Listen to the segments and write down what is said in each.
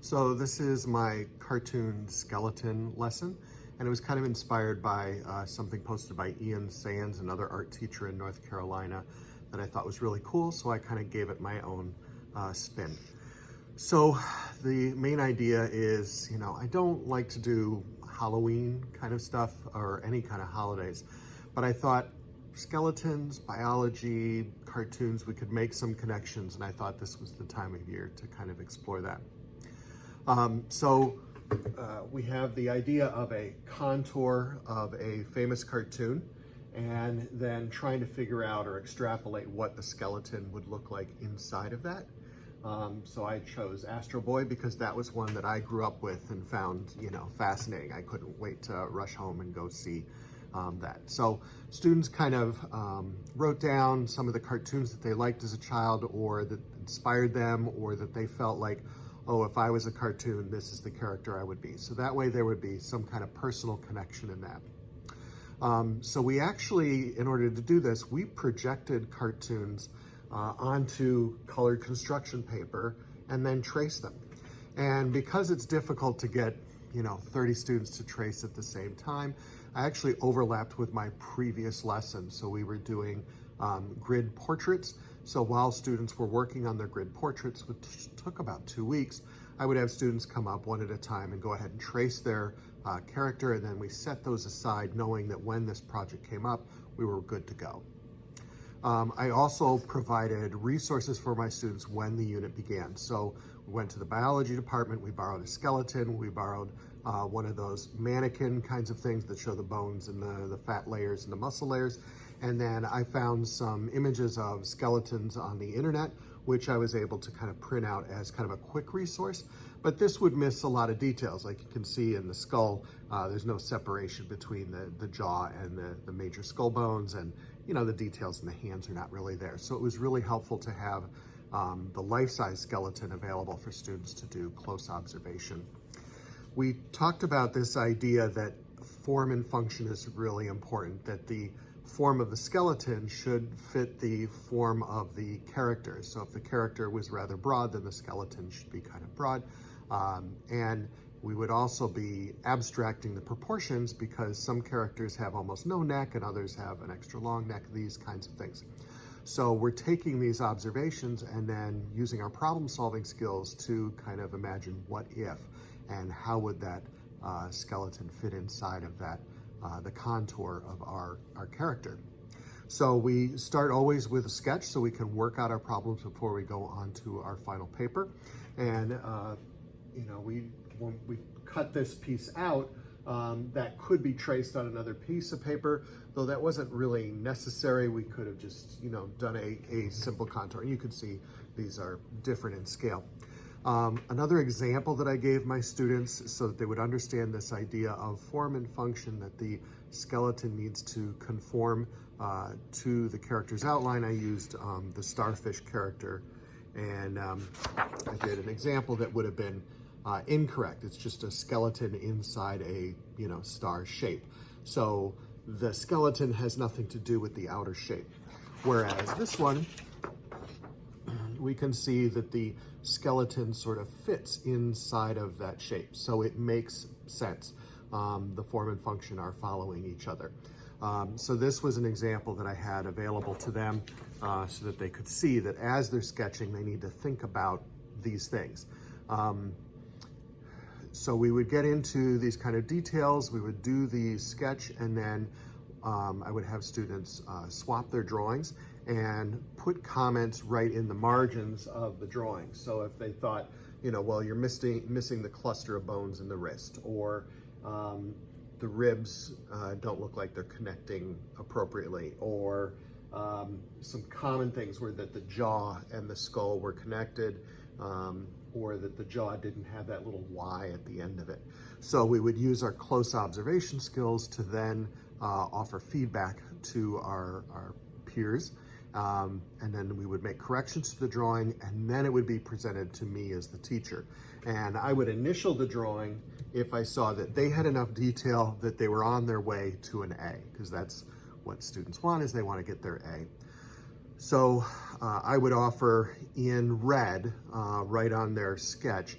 So this is my cartoon skeleton lesson, and it was kind of inspired by something posted by Ian Sands, another art teacher in North Carolina, that I thought was really cool, so I kind of gave it my own spin. So the main idea is, I don't like to do Halloween kind of stuff or any kind of holidays, but I thought skeletons, biology, cartoons, we could make some connections, and I thought this was the time of year to kind of explore that. We have the idea of a contour of a famous cartoon, and then trying to figure out or extrapolate what the skeleton would look like inside of that. So I chose Astro Boy because that was one that I grew up with and found, fascinating. I couldn't wait to rush home and go see that. So students kind of wrote down some of the cartoons that they liked as a child or that inspired them or that they felt like, oh, if I was a cartoon, this is the character I would be. So that way there would be some kind of personal connection in that. So we actually, in order to do this, we projected cartoons onto colored construction paper and then traced them. And because it's difficult to get 30 students to trace at the same time, I actually overlapped with my previous lesson. So we were doing grid portraits. So while students were working on their grid portraits, which took about 2 weeks, I would have students come up one at a time and go ahead and trace their character, and then we set those aside knowing that when this project came up, we were good to go. I also provided resources for my students when the unit began. So we went to the biology department, we borrowed a skeleton, we borrowed one of those mannequin kinds of things that show the bones and the fat layers and the muscle layers. And then I found some images of skeletons on the internet, which I was able to kind of print out as kind of a quick resource. But this would miss a lot of details. Like you can see in the skull, there's no separation between the jaw and the major skull bones, and the details in the hands are not really there. So it was really helpful to have the life-size skeleton available for students to do close observation. We talked about this idea that form and function is really important, that the form of the skeleton should fit the form of the character. So if the character was rather broad, then the skeleton should be kind of broad. And we would also be abstracting the proportions because some characters have almost no neck and others have an extra long neck, these kinds of things. So we're taking these observations and then using our problem-solving skills to kind of imagine what if and how would that skeleton fit inside of that the contour of our character. So we start always with a sketch so we can work out our problems before we go on to our final paper. And when we cut this piece out, that could be traced on another piece of paper, though that wasn't really necessary. We could have just done a simple contour. And you can see these are different in scale. Another example that I gave my students so that they would understand this idea of form and function, that the skeleton needs to conform to the character's outline, I used the starfish character, and I did an example that would have been incorrect. It's just a skeleton inside a star shape. So the skeleton has nothing to do with the outer shape. Whereas this one, we can see that the skeleton sort of fits inside of that shape. So it makes sense. The form and function are following each other. So this was an example that I had available to them so that they could see that as they're sketching, they need to think about these things. So we would get into these kind of details, we would do the sketch, and then I would have students swap their drawings and put comments right in the margins of the drawing. So if they thought, well, you're missing the cluster of bones in the wrist, or the ribs don't look like they're connecting appropriately, or some common things were that the jaw and the skull were connected, or that the jaw didn't have that little Y at the end of it. So we would use our close observation skills to then offer feedback to our peers. And then we would make corrections to the drawing, and then it would be presented to me as the teacher. And I would initial the drawing if I saw that they had enough detail that they were on their way to an A, because that's what students want, is they want to get their A. So I would offer in red, right on their sketch,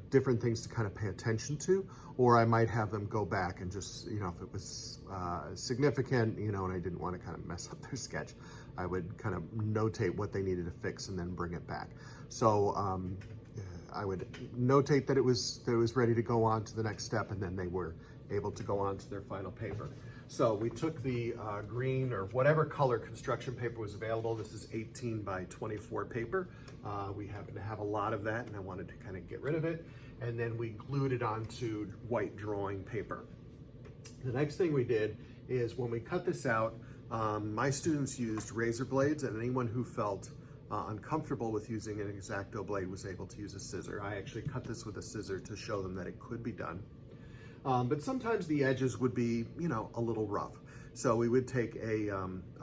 different things to kind of pay attention to, or I might have them go back and just, you know, if it was significant, you know, and I didn't want to kind of mess up their sketch, I would kind of notate what they needed to fix and then bring it back. So I would notate that it was ready to go on to the next step, and then they were able to go on to their final paper. So we took the green or whatever color construction paper was available. This is 18 by 24 paper. We happen to have a lot of that, and I wanted to kind of get rid of it. And then we glued it onto white drawing paper. The next thing we did is when we cut this out, my students used razor blades, and anyone who felt uncomfortable with using an X-Acto blade was able to use a scissor. I actually cut this with a scissor to show them that it could be done. But sometimes the edges would be, you know, a little rough. So we would take a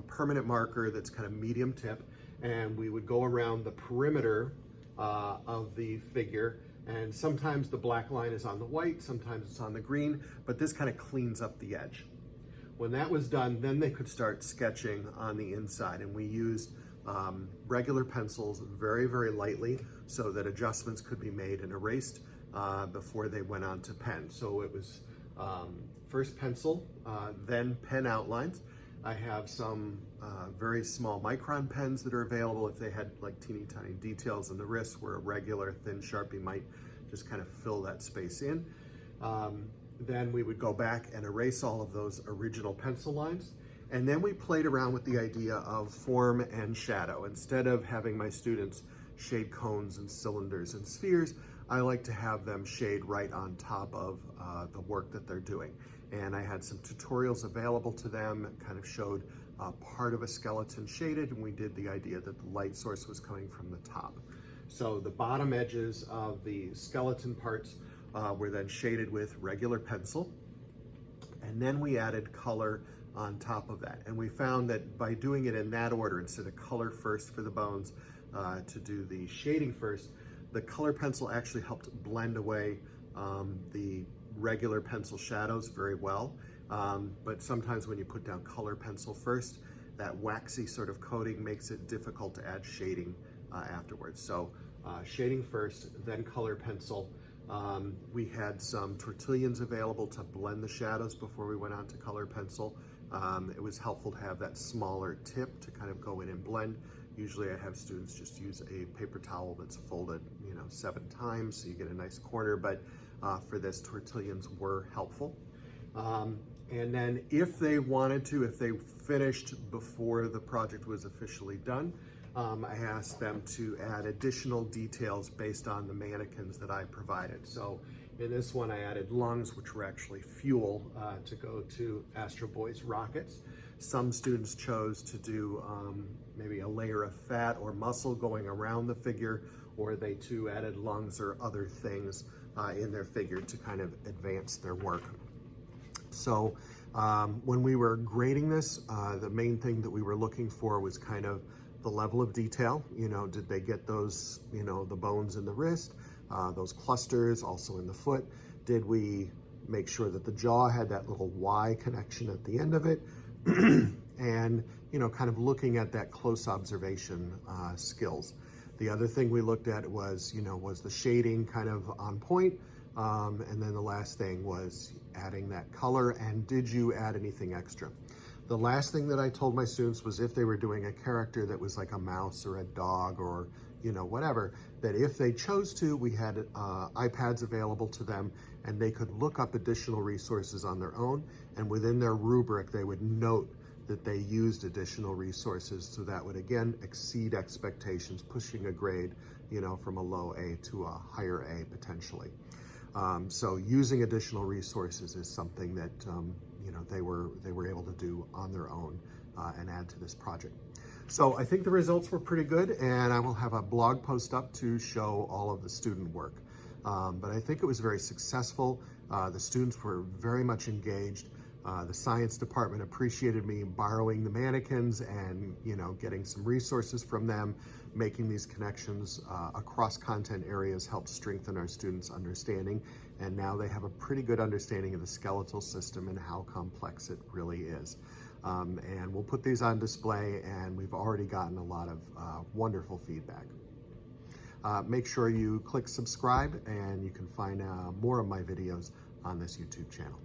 permanent marker that's kind of medium tip, and we would go around the perimeter of the figure. And sometimes the black line is on the white, sometimes it's on the green, but this kind of cleans up the edge. When that was done, then they could start sketching on the inside, and we used regular pencils very, very lightly so that adjustments could be made and erased before they went on to pen. So it was first pencil, then pen outlines. I have some very small micron pens that are available if they had like teeny tiny details in the wrist, where a regular thin Sharpie might just kind of fill that space in. Then we would go back and erase all of those original pencil lines. And then we played around with the idea of form and shadow. Instead of having my students shade cones and cylinders and spheres, I like to have them shade right on top of the work that they're doing. And I had some tutorials available to them, kind of showed part of a skeleton shaded, and we did the idea that the light source was coming from the top. So the bottom edges of the skeleton parts were then shaded with regular pencil. And then we added color on top of that. And we found that by doing it in that order, instead of color first for the bones, to do the shading first, the color pencil actually helped blend away the regular pencil shadows very well. But sometimes when you put down color pencil first, that waxy sort of coating makes it difficult to add shading afterwards. So shading first, then color pencil. We had some tortillons available to blend the shadows before we went on to color pencil. It was helpful to have that smaller tip to kind of go in and blend. Usually I have students just use a paper towel that's folded, you know, 7 times so you get a nice corner, but for this, tortillons were helpful. And then if they wanted to, if they finished before the project was officially done, I asked them to add additional details based on the mannequins that I provided. So in this one, I added lungs, which were actually fuel to go to Astro Boy's rockets. Some students chose to do maybe a layer of fat or muscle going around the figure, or they too added lungs or other things in their figure to kind of advance their work. So when we were grading this, the main thing that we were looking for was kind of the level of detail. You know, did they get those, you know, the bones in the wrist, those clusters also in the foot? Did we make sure that the jaw had that little Y connection at the end of it? And, you know, kind of looking at that close observation skills. The other thing we looked at was, you know, was the shading kind of on point? And then the last thing was adding that color, and did you add anything extra? The last thing that I told my students was if they were doing a character that was like a mouse or a dog or, you know, whatever, that if they chose to, we had iPads available to them, and they could look up additional resources on their own, and within their rubric, they would note that they used additional resources. So that would, again, exceed expectations, pushing a grade, you know, from a low A to a higher A potentially. So using additional resources is something that, you know, they were able to do on their own and add to this project. So I think the results were pretty good, and I will have a blog post up to show all of the student work. But I think it was very successful. The students were very much engaged. The science department appreciated me borrowing the mannequins and, you know, getting some resources from them. Making these connections across content areas helped strengthen our students' understanding, and now they have a pretty good understanding of the skeletal system and how complex it really is. And we'll put these on display, and we've already gotten a lot of wonderful feedback. make sure you click subscribe, and you can find more of my videos on this YouTube channel.